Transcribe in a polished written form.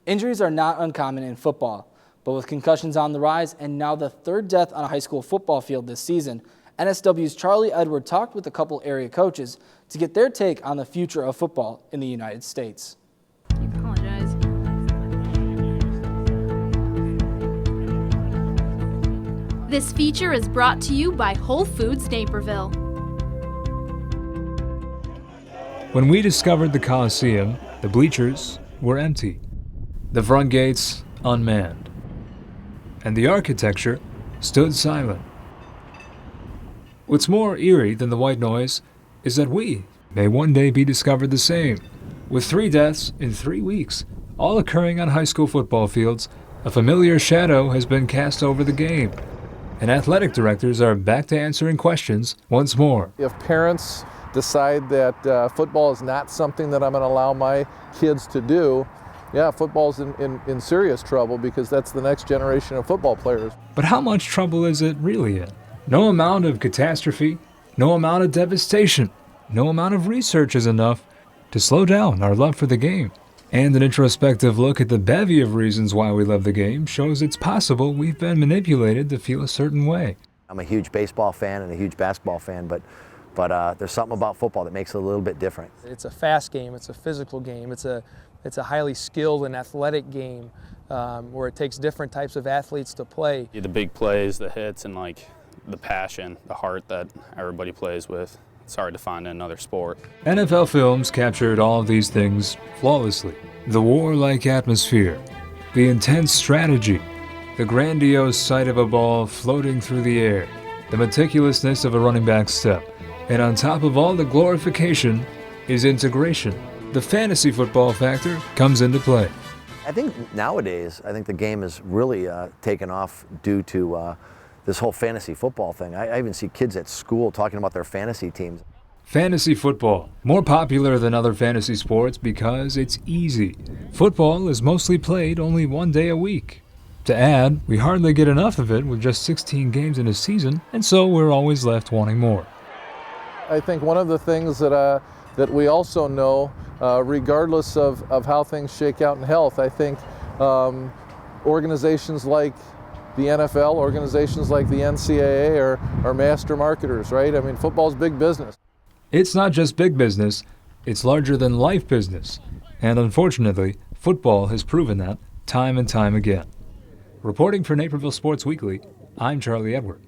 Injuries are not uncommon in football, but with concussions on the rise and now the third death on a high school football field this season, NSW's Charlie Edward talked with a couple area coaches to get their take on the future of football in the United States. I apologize. This feature is brought to you by Whole Foods Naperville. When we discovered the Coliseum, the bleachers were empty, the front gates unmanned, and the architecture stood silent. What's more eerie than the white noise is that we may one day be discovered the same. With 3 deaths in 3 weeks, all occurring on high school football fields, a familiar shadow has been cast over the game, and athletic directors are back to answering questions once more. If parents decide that football is not something that I'm going to allow my kids to do, yeah, football's in serious trouble, because that's the next generation of football players. But how much trouble is it really in? No amount of catastrophe, no amount of devastation, no amount of research is enough to slow down our love for the game. And an introspective look at the bevy of reasons why we love the game shows it's possible we've been manipulated to feel a certain way. I'm a huge baseball fan and a huge basketball fan, but there's something about football that makes it a little bit different. It's a fast game, it's a physical game, it's a highly skilled and athletic game where it takes different types of athletes to play. The big plays, the hits, and like the passion, the heart that everybody plays with. It's hard to find in another sport. NFL films captured all of these things flawlessly. The warlike atmosphere, the intense strategy, the grandiose sight of a ball floating through the air, the meticulousness of a running back's step, and on top of all the glorification is integration. The fantasy football factor comes into play. I think nowadays, the game is really taken off due to this whole fantasy football thing. I even see kids at school talking about their fantasy teams. Fantasy football, more popular than other fantasy sports because it's easy. Football is mostly played only 1 day a week. To add, we hardly get enough of it with just 16 games in a season, and so we're always left wanting more. I think one of the things that we also know, regardless of how things shake out in health, I think organizations like the NFL, organizations like the NCAA are master marketers, right? I mean, football's big business. It's not just big business, it's larger than life business. And unfortunately, football has proven that time and time again. Reporting for Naperville Sports Weekly, I'm Charlie Edward.